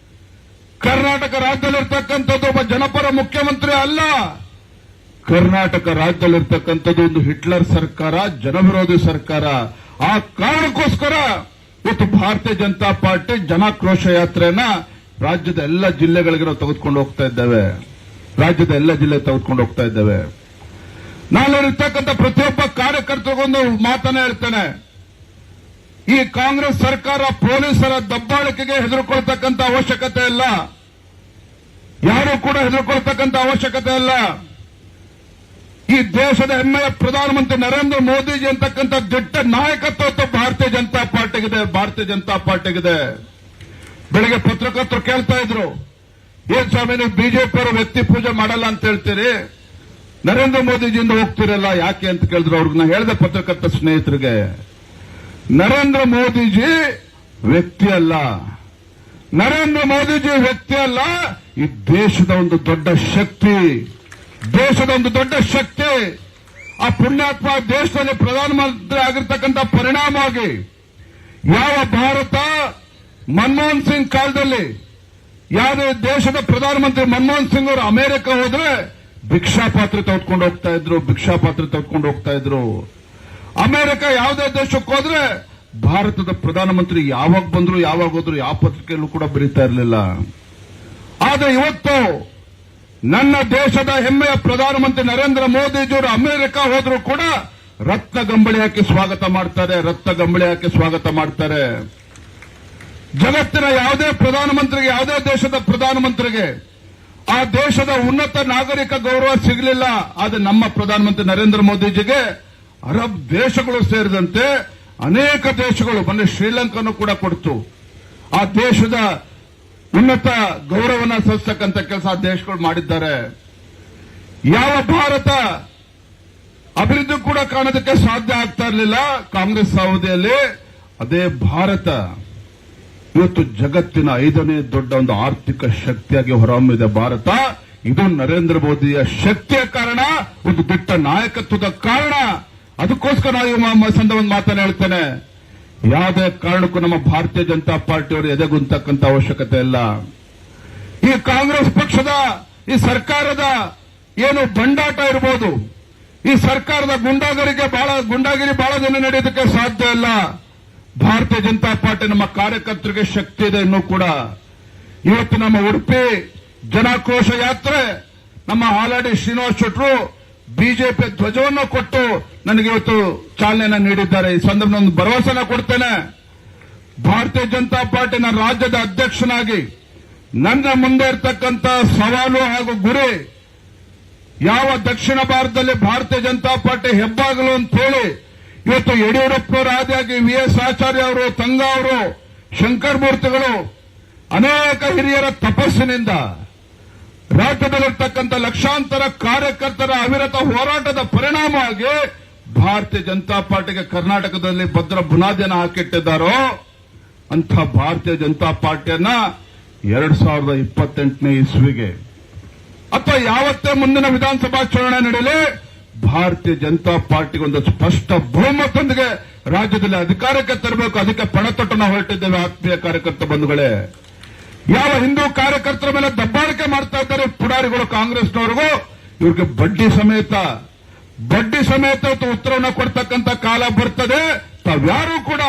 Speaker 1: ಕರ್ನಾಟಕ ರಾಜ್ಯದಲ್ಲಿರ್ತಕ್ಕಂಥದ್ದು ಒಬ್ಬ ಜನಪರ ಮುಖ್ಯಮಂತ್ರಿ ಅಲ್ಲ. ಕರ್ನಾಟಕ ರಾಜ್ಯದಲ್ಲಿರ್ತಕ್ಕಂಥದ್ದು ಒಂದು ಹಿಟ್ಲರ್ ಸರ್ಕಾರ, ಜನವಿರೋಧಿ ಸರ್ಕಾರ. ಆ ಕಾರಣಕ್ಕೋಸ್ಕರ ಇವತ್ತು ಭಾರತೀಯ ಜನತಾ ಪಾರ್ಟಿ ಜನಾಕ್ರೋಶ ಯಾತ್ರೆಯನ್ನ ರಾಜ್ಯದ ಎಲ್ಲ ಜಿಲ್ಲೆಗಳಿಗೆ ನಾವು ತೆಗೆದುಕೊಂಡು ಹೋಗ್ತಾ ಇದ್ದೇವೆ. ನಾನಿರ್ತಕ್ಕಂಥ ಪ್ರತಿಯೊಬ್ಬ ಕಾರ್ಯಕರ್ತರಿಗೊಂದು ಮಾತನ್ನ ಹೇಳ್ತೇನೆ. ಈ ಕಾಂಗ್ರೆಸ್ ಸರ್ಕಾರ ಪೊಲೀಸರ ದಬ್ಬಾಳಿಕೆಗೆ ಹೆದರ್ಕೊಳ್ತಕ್ಕಂಥ ಅವಶ್ಯಕತೆ ಇಲ್ಲ. ಯಾರು ಕೂಡ ಹೆದರ್ಕೊಳ್ತಕ್ಕಂಥ ಅವಶ್ಯಕತೆ ಇಲ್ಲ. ಈ ದೇಶದ ಹೆಮ್ಮೆಯ ಪ್ರಧಾನಮಂತ್ರಿ ನರೇಂದ್ರ ಮೋದಿಜಿ ಅಂತಕ್ಕಂಥ ದಿಟ್ಟ ನಾಯಕತ್ವ ಭಾರತೀಯ ಜನತಾ ಪಾರ್ಟಿಗಿದೆ. ಬೆಳಗ್ಗೆ ಪತ್ರಕರ್ತರು ಕೇಳ್ತಾ ಇದ್ರು, ಏನ್ ಸ್ವಾಮಿ ನೀವು ಬಿಜೆಪಿಯವರು ವ್ಯಕ್ತಿ ಪೂಜೆ ಮಾಡಲ್ಲ ಅಂತ ಹೇಳ್ತೀರಿ, ನರೇಂದ್ರ ಮೋದಿಜಿಯಿಂದ ಹೋಗ್ತಿರಲ್ಲ ಯಾಕೆ ಅಂತ ಕೇಳಿದ್ರು. ಅವ್ರಿಗೆ ನಾ ಹೇಳಿದೆ ಪತ್ರಕರ್ತ ಸ್ನೇಹಿತರಿಗೆ, ನರೇಂದ್ರ ಮೋದಿಜಿ ವ್ಯಕ್ತಿ ಅಲ್ಲ. ಈ ದೇಶದ ಒಂದು ದೊಡ್ಡ ಶಕ್ತಿ, ಆ ಪುಣ್ಯಾತ್ಮ ದೇಶದಲ್ಲಿ ಪ್ರಧಾನಮಂತ್ರಿ ಆಗಿರ್ತಕ್ಕಂಥ ಪರಿಣಾಮವಾಗಿ ಯಾವ ಭಾರತ ಮನಮೋಹನ್ ಸಿಂಗ್ ಕಾಲದಲ್ಲಿ ಯಾವುದೇ ದೇಶದ ಪ್ರಧಾನಮಂತ್ರಿ ಮನಮೋಹನ್ ಸಿಂಗ್ ಅವರು ಅಮೆರಿಕ ಹೋದ್ರೆ ಭಿಕ್ಷಾ ಪಾತ್ರೆ ತೆಗೆದುಕೊಂಡು ಹೋಗ್ತಾ ಇದ್ರು. ಅಮೆರಿಕ ಯಾವುದೇ ದೇಶಕ್ಕೆ ಹೋದ್ರೆ ಭಾರತದ ಪ್ರಧಾನಮಂತ್ರಿ ಯಾವಾಗ ಬಂದ್ರು ಯಾವಾಗ ಹೋದ್ರು ಯಾವ ಪತ್ರಿಕೆಯಲ್ಲೂ ಕೂಡ ಬರೀತಾ ಇರಲಿಲ್ಲ. ಆದ್ರೆ ಇವತ್ತು ನನ್ನ ದೇಶದ ಹೆಮ್ಮೆಯ ಪ್ರಧಾನಮಂತ್ರಿ ನರೇಂದ್ರ ಮೋದಿಜಿಯವರು ಅಮೆರಿಕ ಹೋದ್ರು ಕೂಡ ರತ್ನ ಗಂಬಳಿ ಹಾಕಿ ಸ್ವಾಗತ ಮಾಡ್ತಾರೆ. ಜಗತ್ತಿನ ಯಾವುದೇ ಪ್ರಧಾನಮಂತ್ರಿಗೆ, ಯಾವುದೇ ದೇಶದ ಪ್ರಧಾನಮಂತ್ರಿಗೆ ಆ ದೇಶದ ಉನ್ನತ ನಾಗರಿಕ ಗೌರವ ಸಿಗಲಿಲ್ಲ. ಆದ್ರೆ ನಮ್ಮ ಪ್ರಧಾನಮಂತ್ರಿ ನರೇಂದ್ರ ಮೋದಿಜಿಗೆ ಅರಬ್ ದೇಶಗಳು ಸೇರಿದಂತೆ ಅನೇಕ ದೇಶಗಳು, ಮೊನ್ನೆ ಶ್ರೀಲಂಕಾನು ಕೂಡ ಕೊಡ್ತು. ಆ ದೇಶದ ಉನ್ನತ ಗೌರವನ ಸಲ್ಲಿಸತಕ್ಕಂಥ ಕೆಲಸ ಆ ದೇಶಗಳು ಮಾಡಿದ್ದಾರೆ. ಯಾವ ಭಾರತ ಅಭಿವೃದ್ಧಿ ಕೂಡ ಕಾಣೋದಕ್ಕೆ ಸಾಧ್ಯ ಆಗ್ತಾ ಇರಲಿಲ್ಲ ಕಾಂಗ್ರೆಸ್ ಅವಧಿಯಲ್ಲಿ, ಅದೇ ಭಾರತ ಇವತ್ತು ಜಗತ್ತಿನ 5ನೇ ದೊಡ್ಡ ಒಂದು ಆರ್ಥಿಕ ಶಕ್ತಿಯಾಗಿ ಹೊರಹೊಮ್ಮಿದೆ. ಭಾರತ ಇದು ನರೇಂದ್ರ ಮೋದಿಯ ಶಕ್ತಿಯ ಕಾರಣ, ಒಂದು ದಿಟ್ಟ ನಾಯಕತ್ವದ ಕಾರಣ. ಅದಕ್ಕೋಸ್ಕರ ನಾವು ಸಂದರ್ಭ ಮಾತನ್ನು ಹೇಳ್ತೇನೆ, ಯಾವುದೇ ಕಾರಣಕ್ಕೂ ನಮ್ಮ ಭಾರತೀಯ ಜನತಾ ಪಾರ್ಟಿಯವರು ಎದೆಗುಂತಕ್ಕಂಥ ಅವಶ್ಯಕತೆ ಇಲ್ಲ. ಈ ಕಾಂಗ್ರೆಸ್ ಪಕ್ಷದ ಈ ಸರ್ಕಾರದ ಏನು ಬಂಡಾಟ ಇರಬಹುದು, ಈ ಸರ್ಕಾರದ ಗುಂಡಾಗಿರಿ ಬಹಳ ದಿನ ನಡೆಯೋದಕ್ಕೆ ಸಾಧ್ಯ ಇಲ್ಲ. ಭಾರತೀಯ ಜನತಾ ಪಾರ್ಟಿ ನಮ್ಮ ಕಾರ್ಯಕರ್ತರಿಗೆ ಶಕ್ತಿ ಇದೆ. ಇನ್ನೂ ಕೂಡ ಇವತ್ತು ನಮ್ಮ ಉಡುಪಿ ಜನಾಕ್ರೋಶ ಯಾತ್ರೆ ನಮ್ಮ ಹಾಲಾಡಿ ಶ್ರೀನಿವಾಸ್ ಶೆಟ್ಟರು ಬಿಜೆಪಿ ಧ್ವಜವನ್ನು ಕೊಟ್ಟು ನನಗೆ ಇವತ್ತು ಚಾಲನೆಯನ್ನು ನೀಡಿದ್ದಾರೆ. ಈ ಸಂದರ್ಭದಲ್ಲಿ ಒಂದು ಭರವಸೆನ ಕೊಡ್ತೇನೆ, ಭಾರತೀಯ ಜನತಾ ಪಾರ್ಟಿನ ರಾಜ್ಯದ ಅಧ್ಯಕ್ಷನಾಗಿ ನನ್ನ ಮುಂದೆ ಇರತಕ್ಕಂಥ ಸವಾಲು ಹಾಗೂ ಗುರಿ, ಯಾವ ದಕ್ಷಿಣ ಭಾರತದಲ್ಲಿ ಭಾರತೀಯ ಜನತಾ ಪಾರ್ಟಿ ಹೆಬ್ಬಾಗಲು ಅಂತ ಹೇಳಿ ಇವತ್ತು ಯಡಿಯೂರಪ್ಪನವರ ಆದಿಯಾಗಿ ವಿ.ಎಸ್. ಆಚಾರ್ಯ ಅವರು, ತಂಗಾ ಅವರು, ಶಂಕರ್ ಮೂರ್ತಿಗಳು, ಅನೇಕ ಹಿರಿಯರ ತಪಸ್ಸಿನಿಂದ ರಾಜ್ಯದಲ್ಲಿರ್ತಕ್ಕಂಥ ಲಕ್ಷಾಂತರ ಕಾರ್ಯಕರ್ತರ ಅವಿರತ ಹೋರಾಟದ ಪರಿಣಾಮವಾಗಿ ಭಾರತೀಯ ಜನತಾ ಪಾರ್ಟಿಗೆ ಕರ್ನಾಟಕದಲ್ಲಿ ಭದ್ರ ಬುನಾದಿಯನ್ನು ಹಾಕಿಟ್ಟಿದ್ದಾರೋ ಅಂಥ ಭಾರತೀಯ ಜನತಾ ಪಾರ್ಟಿಯನ್ನ 2028ನೇ ಇಸ್ವಿಗೆ ಅಥವಾ ಯಾವತ್ತೇ ಮುಂದಿನ ವಿಧಾನಸಭಾ ಚುನಾವಣೆ ನಡೆಯಲಿ, ಭಾರತೀಯ ಜನತಾ ಪಾರ್ಟಿಗೆ ಒಂದು ಸ್ಪಷ್ಟ ಬಹುಮತದೊಂದಿಗೆ ರಾಜ್ಯದಲ್ಲಿ ಅಧಿಕಾರಕ್ಕೆ ತರಬೇಕು. ಅದಕ್ಕೆ ಪಣತೊಟ್ಟು ನಾವು ಹೊರಟಿದ್ದೇವೆ. ಆತ್ಮೀಯ ಕಾರ್ಯಕರ್ತ ಬಂಧುಗಳೇ, ಯಾವ ಹಿಂದೂ ಕಾರ್ಯಕರ್ತರ ಮೇಲೆ ದಬ್ಬಾಳಿಕೆ ಮಾಡ್ತಾ ಇದ್ದಾರೆ ಪುಡಾರಿಗಳು ಕಾಂಗ್ರೆಸ್ನವರಿಗೂ, ಇವ್ರಿಗೆ ಬಡ್ಡಿ ಸಮೇತ ಉತ್ತರವನ್ನು ಕೊಡ್ತಕ್ಕಂಥ ಕಾಲ ಬರ್ತದೆ. ತಾವ್ಯಾರೂ ಕೂಡ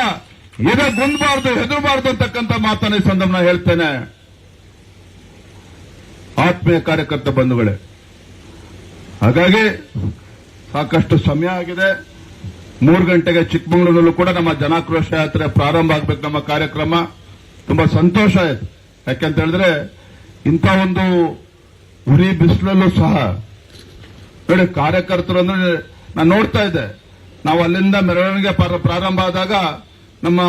Speaker 1: ಹೆದರಬಾರದು ಅಂತಕ್ಕಂಥ ಮಾತನ್ನ ಈ ಸಂದರ್ಭ ಹೇಳ್ತೇನೆ. ಆತ್ಮೀಯ ಕಾರ್ಯಕರ್ತ ಬಂಧುಗಳೇ, ಹಾಗಾಗಿ ಸಾಕಷ್ಟು ಸಮಯ ಆಗಿದೆ. 3 ಗಂಟೆಗೆ ಚಿಕ್ಕಮಗಳೂರಲ್ಲೂ ಕೂಡ ನಮ್ಮ ಜನಾಕ್ರೋಶ ಯಾತ್ರೆ ಪ್ರಾರಂಭ ಆಗಬೇಕು. ನಮ್ಮ ಕಾರ್ಯಕ್ರಮ ತುಂಬಾ ಸಂತೋಷ ಆಯಿತು. ಯಾಕೆಂತ ಹೇಳಿದ್ರೆ ಇಂಥ ಒಂದು ಉರಿ ಬಿಸಿಲಲ್ಲೂ ಸಹ ನೋಡಿ ಕಾರ್ಯಕರ್ತರು ಅಂದ್ರೆ ನಾನು ನೋಡ್ತಾ ಇದ್ದೆ. ನಾವು ಅಲ್ಲಿಂದ ಮೆರವಣಿಗೆ ಪ್ರಾರಂಭ ಆದಾಗ ನಮ್ಮ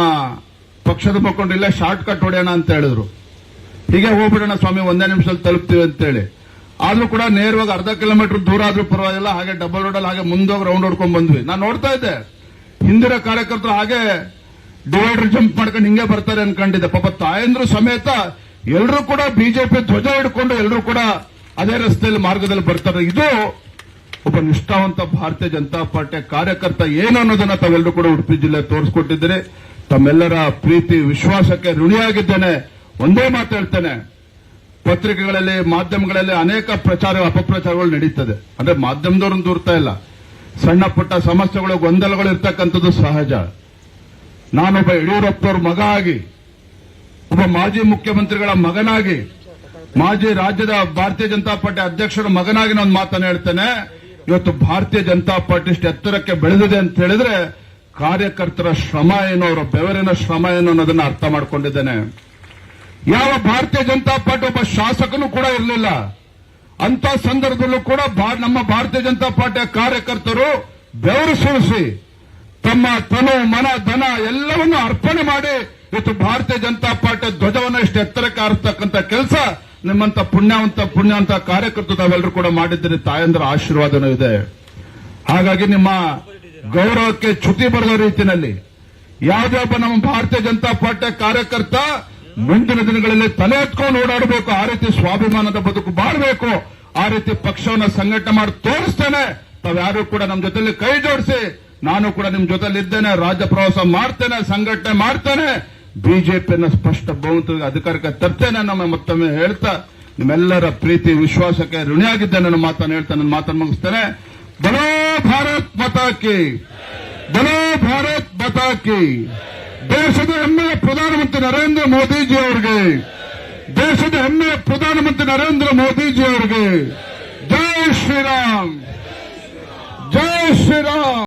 Speaker 1: ಪಕ್ಷದ ಮುಖಂಡರು ಇಲ್ಲೇ ಶಾರ್ಟ್ ಕಟ್ ಹೊಡೆಯೋಣ ಅಂತ ಹೇಳಿದ್ರು. ಹೀಗೆ ಹೋಗ್ಬಿಡೋಣ ಸ್ವಾಮಿ, 1 ನಿಮಿಷದಲ್ಲಿ ತಲುಪ್ತೀವಿ ಅಂತೇಳಿ. ಆದ್ರೂ ಕೂಡ ನೇರವಾಗಿ ಅರ್ಧ ಕಿಲೋಮೀಟರ್ ದೂರ ಆದ್ರೂ ಪರವಾಗಿಲ್ಲ, ಹಾಗೆ ಡಬಲ್ ರೋಡಲ್ಲಿ ಹಾಗೆ ಮುಂದೋಗಿ ರೌಂಡ್ ಹೊಡ್ಕೊಂಡ್ ಬಂದ್ವಿ. ನಾನು ನೋಡ್ತಾ ಇದ್ದೆ ಹಿಂದಿನ ಕಾರ್ಯಕರ್ತರು ಹಾಗೆ ಡಿವೈಡರ್ ಜಂಪ್ ಮಾಡ್ಕೊಂಡು ಹಿಂಗೆ ಬರ್ತಾರೆ ಅನ್ಕೊಂಡಿದ್ದೆ. ಪಾಪ ತಾಯಂದ್ರು ಸಮೇತ ಎಲ್ಲರೂ ಕೂಡ ಬಿಜೆಪಿ ಧ್ವಜ ಹಿಡ್ಕೊಂಡು ಎಲ್ಲರೂ ಕೂಡ ಅದೇ ರಸ್ತೆಯಲ್ಲಿ ಮಾರ್ಗದಲ್ಲಿ ಬರ್ತಾರೆ. ಇದು ಒಬ್ಬ ನಿಷ್ಠಾವಂತ ಭಾರತೀಯ ಜನತಾ ಪಾರ್ಟಿಯ ಕಾರ್ಯಕರ್ತ ಏನು ಅನ್ನೋದನ್ನ ತಾವೆಲ್ಲರೂ ಕೂಡ ಉಡುಪಿ ಜಿಲ್ಲೆ ತೋರಿಸ್ಕೊಟ್ಟಿದ್ದೀರಿ. ತಮ್ಮೆಲ್ಲರ ಪ್ರೀತಿ ವಿಶ್ವಾಸಕ್ಕೆ ಋಣಿಯಾಗಿದ್ದೇನೆ. ಒಂದೇ ಮಾತು ಹೇಳ್ತೇನೆ, ಪತ್ರಿಕೆಗಳಲ್ಲಿ ಮಾಧ್ಯಮಗಳಲ್ಲಿ ಅನೇಕ ಅಪಪ್ರಚಾರಗಳು ನಡೀತದೆ. ಅಂದ್ರೆ ಮಾಧ್ಯಮದವ್ರನ್ನ ದೂರ್ತಾ ಇಲ್ಲ, ಸಣ್ಣ ಪುಟ್ಟ ಸಮಸ್ಯೆಗಳು ಗೊಂದಲಗಳು ಇರ್ತಕ್ಕಂಥದ್ದು ಸಹಜ. ನಾನೊಬ್ಬ ಯಡಿಯೂರಪ್ಪನವ್ರ ಮಗ ಆಗಿ, ಒಬ್ಬ ಮಾಜಿ ಮುಖ್ಯಮಂತ್ರಿಗಳ ಮಗನಾಗಿ, ಮಾಜಿ ರಾಜ್ಯದ ಭಾರತೀಯ ಜನತಾ ಪಾರ್ಟಿ ಅಧ್ಯಕ್ಷರ ಮಗನಾಗಿ ನಾನು ಮಾತನ್ನು ಹೇಳ್ತೇನೆ. ಇವತ್ತು ಭಾರತೀಯ ಜನತಾ ಪಾರ್ಟಿ ಇಷ್ಟು ಎತ್ತರಕ್ಕೆ ಬೆಳೆದಿದೆ ಅಂತ ಹೇಳಿದ್ರೆ ಕಾರ್ಯಕರ್ತರ ಶ್ರಮ ಏನು, ಅವರ ಬೆವರಿನ ಶ್ರಮ ಏನು ಅನ್ನೋದನ್ನ ಅರ್ಥ ಮಾಡ್ಕೊಂಡಿದ್ದೇನೆ. ಯಾವ ಭಾರತೀಯ ಜನತಾ ಪಾರ್ಟಿ ಒಬ್ಬ ಶಾಸಕನೂ ಕೂಡ ಇರಲಿಲ್ಲ. ಅಂತ ಸಂದರ್ಭದಲ್ಲೂ ಕೂಡ ನಮ್ಮ ಭಾರತೀಯ ಜನತಾ ಪಾರ್ಟಿಯ ಕಾರ್ಯಕರ್ತರು ಬೆವರು ಸುರಿಸಿ ತಮ್ಮ ತನು ಮನ ಧನ ಎಲ್ಲವನ್ನೂ ಅರ್ಪಣೆ ಮಾಡಿ ಇವತ್ತು ಭಾರತೀಯ ಜನತಾ ಪಾರ್ಟಿ ಧ್ವಜವನ್ನು ಇಷ್ಟು ಎತ್ತರಕ್ಕೆ ಹಾರಿಸ್ತಕ್ಕಂಥ ಕೆಲಸ ನಿಮ್ಮಂತ ಪುಣ್ಯವಂತ ಕಾರ್ಯಕರ್ತರು ತಾವೆಲ್ಲರೂ ಕೂಡ ಮಾಡಿದ್ದೀರಿ. ತಾಯಂದ್ರ ಆಶೀರ್ವಾದನೂ ಇದೆ. ಹಾಗಾಗಿ ನಿಮ್ಮ ಗೌರವಕ್ಕೆ ಚ್ಯುತಿ ಬರದ ರೀತಿಯಲ್ಲಿ ಯಾವುದೇ ಒಬ್ಬ ನಮ್ಮ ಭಾರತೀಯ ಜನತಾ ಪಾರ್ಟಿಯ ಕಾರ್ಯಕರ್ತ ಮುಂದಿನ ದಿನಗಳಲ್ಲಿ ತಲೆ ಎತ್ಕೊಂಡು ಓಡಾಡಬೇಕು, ಆ ರೀತಿ ಸ್ವಾಭಿಮಾನದ ಬದುಕು ಬಾಳಬೇಕು, ಆ ರೀತಿ ಪಕ್ಷವನ್ನು ಸಂಘಟನೆ ಮಾಡಿ ತೋರಿಸ್ತೇನೆ. ತಾವ್ಯಾರು ಕೂಡ ನಮ್ಮ ಜೊತೆಲಿ ಕೈ ಜೋಡಿಸಿ, ನಾನು ಕೂಡ ನಿಮ್ ಜೊತೆಲಿ ಇದ್ದೇನೆ, ರಾಜ್ಯ ಪ್ರವಾಸ ಮಾಡ್ತೇನೆ, ಸಂಘಟನೆ ಮಾಡ್ತೇನೆ, ಬಿಜೆಪಿಯನ್ನು ಸ್ಪಷ್ಟ ಬಹುಮತದ ಅಧಿಕಾರಕ್ಕೆ ತರ್ತೇನೆ ನಮ್ಮ ಮತ್ತೊಮ್ಮೆ ಹೇಳ್ತಾ ನಿಮ್ಮೆಲ್ಲರ ಪ್ರೀತಿ ವಿಶ್ವಾಸಕ್ಕೆ ಋಣಿಯಾಗಿದ್ದೆ. ನನ್ನ ಮಾತನ್ನು ಹೇಳ್ತಾ ನನ್ನ ಮಾತನ್ನು ಮುಗಿಸ್ತೇನೆ. ಬಲೋ ಭಾರತ್ ಮಾತಾ ಕಿ, ಬಲೋ ಭಾರತ್ ಮಾತಾ ಕಿ. ದೇಶದ ಹೆಮ್ಮೆಯ ಪ್ರಧಾನಮಂತ್ರಿ ನರೇಂದ್ರ ಮೋದಿಜಿ ಅವರಿಗೆ, ದೇಶದ ಹೆಮ್ಮೆಯ ಪ್ರಧಾನಮಂತ್ರಿ ನರೇಂದ್ರ ಮೋದಿಜಿ ಅವರಿಗೆ ಜೈ ಶ್ರೀರಾಮ್, ಜೈ ಶ್ರೀರಾಮ್.